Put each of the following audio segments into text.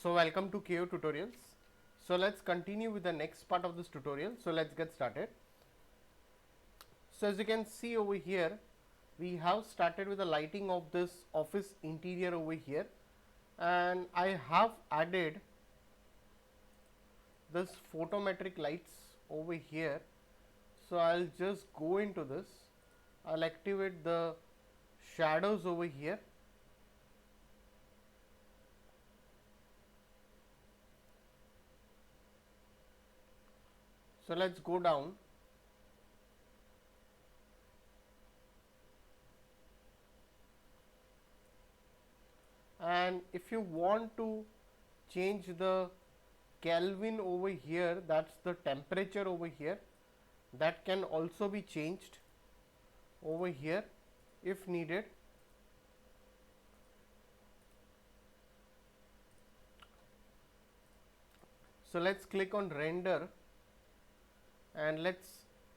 So welcome to KO tutorials. So let's continue with the next part of this tutorial. So let's get started. So as you can see over here, we have started with the lighting of this office interior over here, and I have added this photometric lights over here. So I'll just go into this. I'll activate the shadows over here. So let's go down. And if you want to change the Kelvin over here, that's the temperature over here, that can also be changed over here if needed. So let's click on render and let's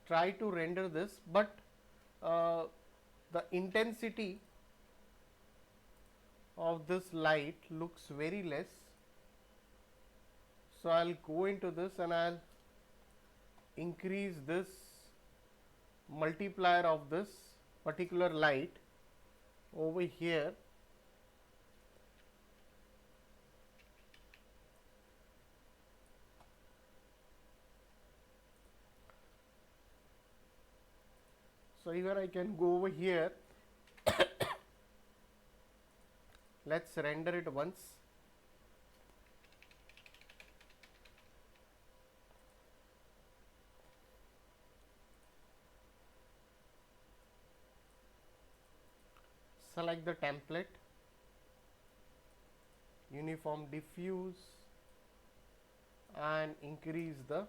try to render this, but the intensity of this light looks very less. So I'll go into this and I'll increase this multiplier of this particular light over here. So even I can go over here. Let's render it once. Select the template, uniform diffuse, and increase the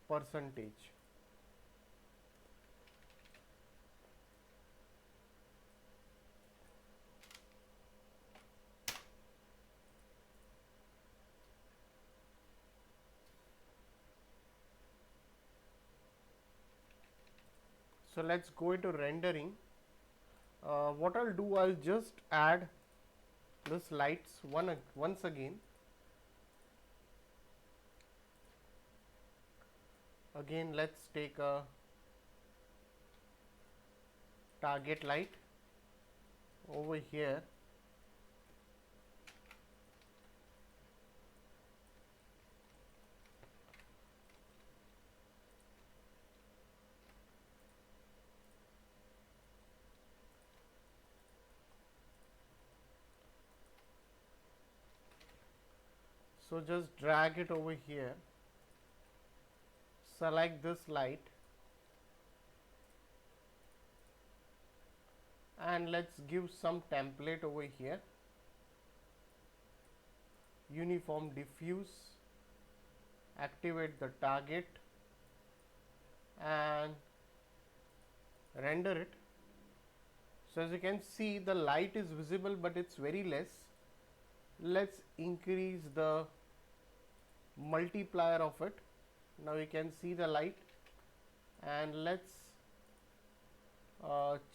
percentage. So let's go into rendering. What I'll do, I'll just add this lights once again. Again, let's take a target light over here. So just drag it over here, select this light, and let's give some template over here. Uniform diffuse, activate the target and render it. So as you can see, the light is visible but it's very less. Let's increase the multiplier of it. Now you can see the light, and let's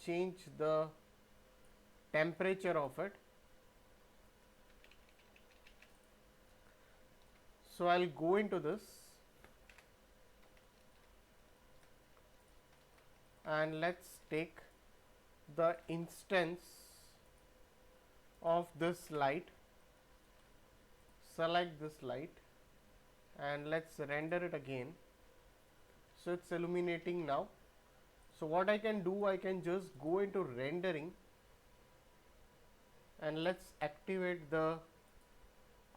change the temperature of it. So I'll go into this and let's take the instance of this light, select this light, and let's render it again. So it's illuminating now. So what I can do, I can just go into rendering and let's activate the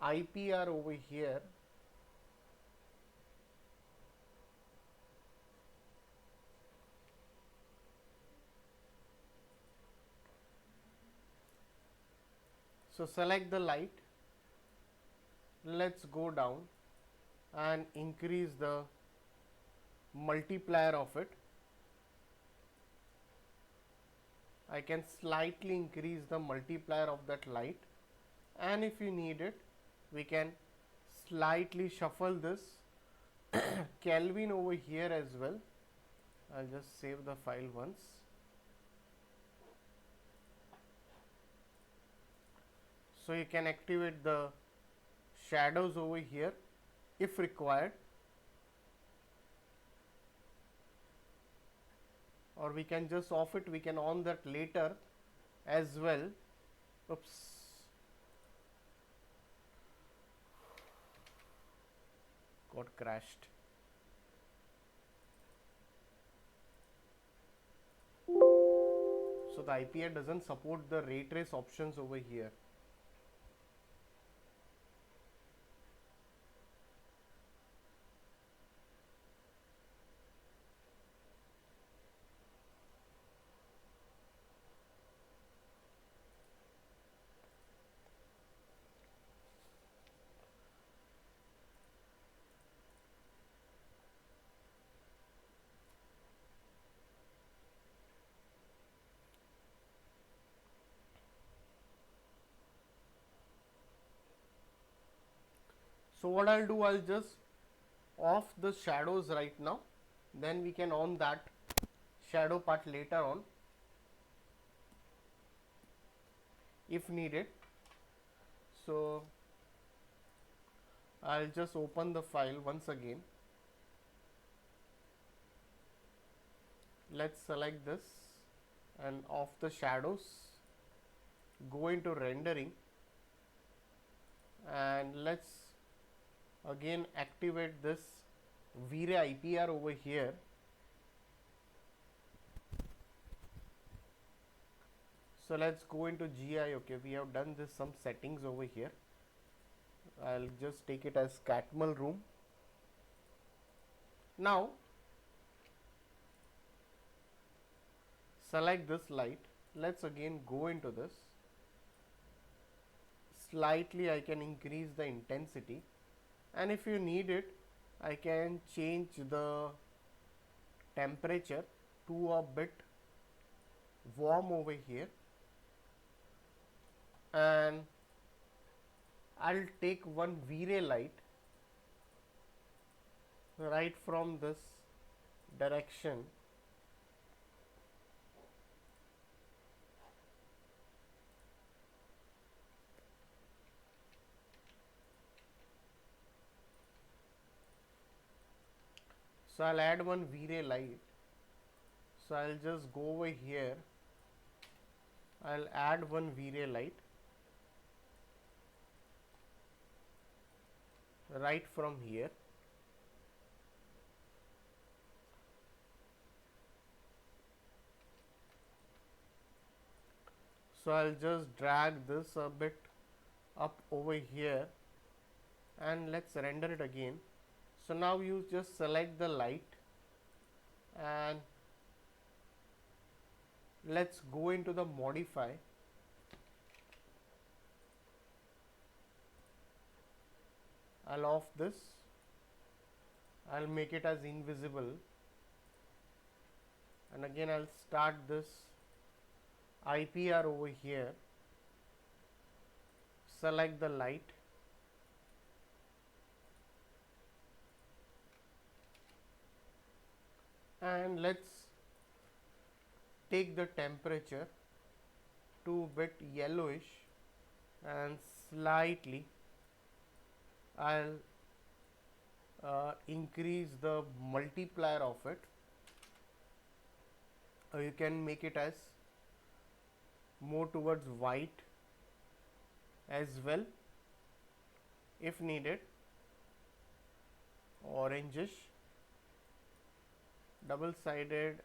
IPR over here. So select the light, let's go down and increase the multiplier of it. I can slightly increase the multiplier of that light, and if you need it, we can slightly shuffle this Kelvin over here as well. I'll just save the file once. So you can activate the shadows over here if required, or we can just off it. We can on that later as well. Oops, got crashed. So the IPA doesn't support the ray trace options over here. So what I'll do, I'll just off the shadows right now, then we can on that shadow part later on if needed. So I'll just open the file once again. Let's select this and off the shadows, go into rendering, and let's again activate this Vray IPR over here. So let's go into GI. Okay, we have done this some settings over here. I'll just take it as Catmull room. Now select this light. Let's again go into this. Slightly I can increase the intensity, and if you need it, I can change the temperature to a bit warm over here, and I'll take one Vray light right from this direction. So I'll add one Vray light. So I'll just go over here. I'll add one Vray light right from here. So I'll just drag this a bit up over here, and let's render it again. So now you just select the light and let's go into the modify. I'll off this. I'll make it as invisible, and again I'll start this IPR over here. Select the light. And let's take the temperature to bit yellowish, and slightly I'll increase the multiplier of it. You can make it as more towards white as well if needed, orangish, double sided,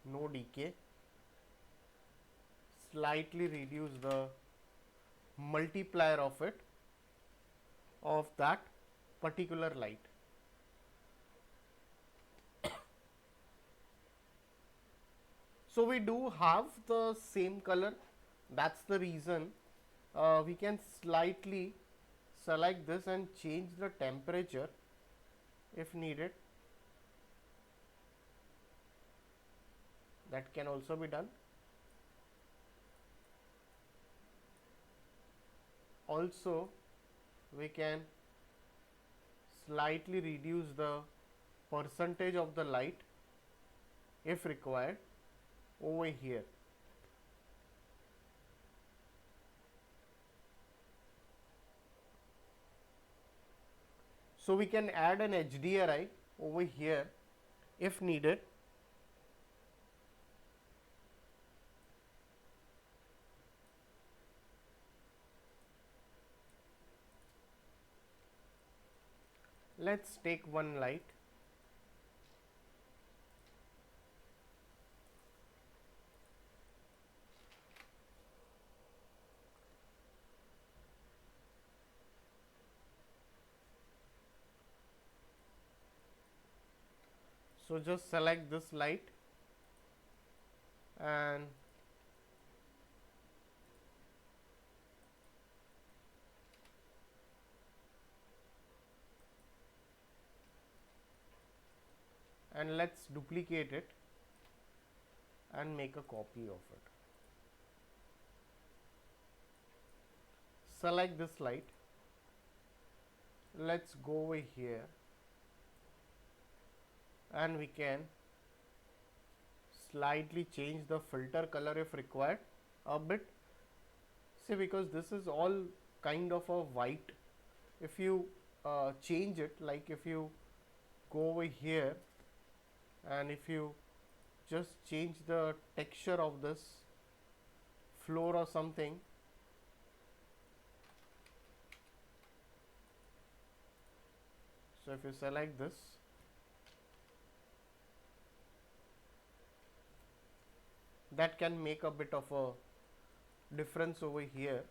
no decay. Slightly reduce the multiplier of it, of that particular light. So we do have the same color. That's the reason we can slightly select this and change the temperature if needed. That can also be done. Also, we can slightly reduce the percentage of the light if required over here. So we can add an HDRI over here if needed. Let's take one light. So just select this light and let's duplicate it and make a copy of it. Select this light. Let's go over here and we can slightly change the filter color if required a bit. See, because this is all kind of a white, if you change it, like if you go over here and if you just change the texture of this floor or something, so if you select this, that can make a bit of a difference over here.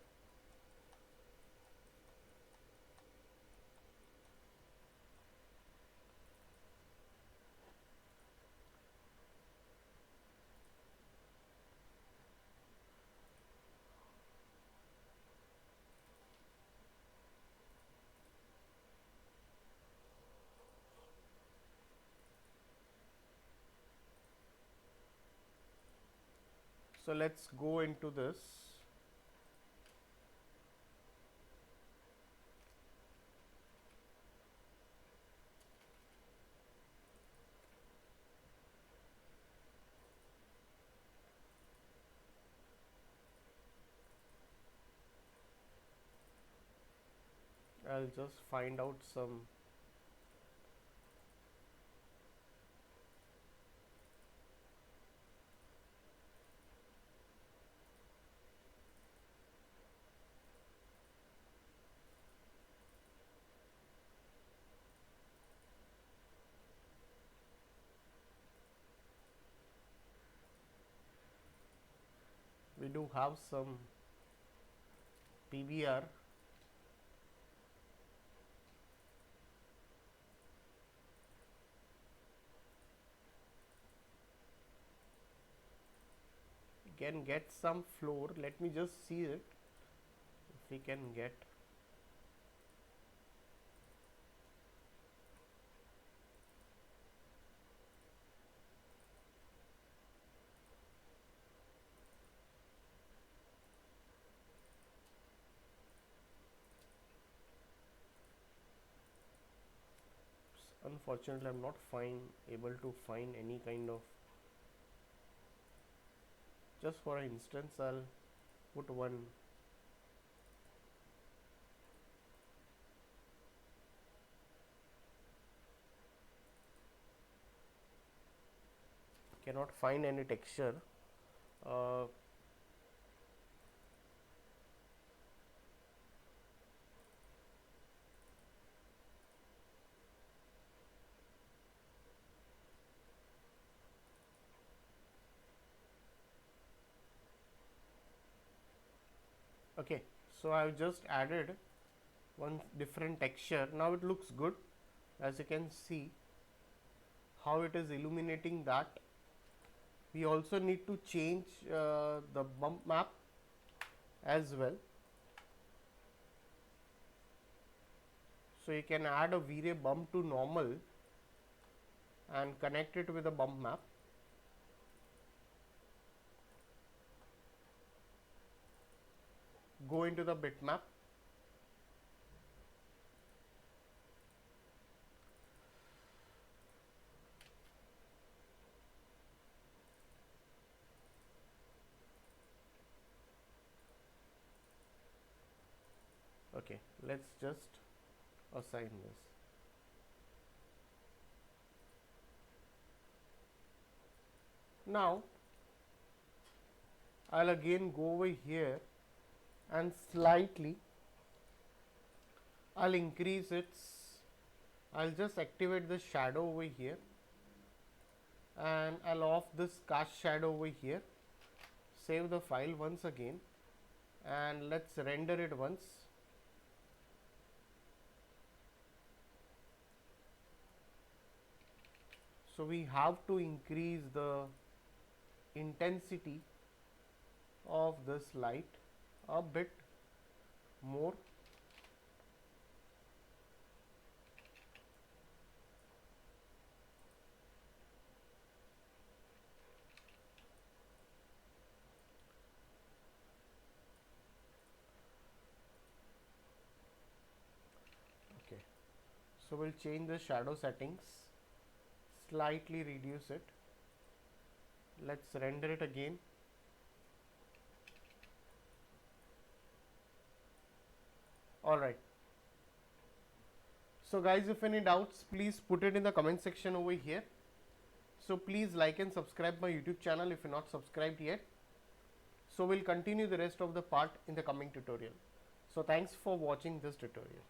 So let's go into this. I'll just find out some we do have some PBR. Can get some floor. Let me just see it if we can get. Unfortunately, I'm not able to find any kind of. Just for instance, I'll put one. Cannot find any texture. Uh, okay, so I've just added one different texture. Now it looks good. As you can see how it is illuminating that. We also need to change the bump map as well. So you can add a Vray bump to normal and connect it with a bump map. Go into the bitmap. Okay, let's just assign this. Now I'll again go over here and slightly I'll increase its, I'll just activate the shadow over here and I'll off this cast shadow over here, save the file once again and let's render it once. So we have to increase the intensity of this light a bit more. Okay, so we'll change the shadow settings, slightly reduce it. Let's render it again. Alright. So guys, if any doubts, please put it in the comment section over here. So please like and subscribe my YouTube channel if you're not subscribed yet. So we'll continue the rest of the part in the coming tutorial. So thanks for watching this tutorial.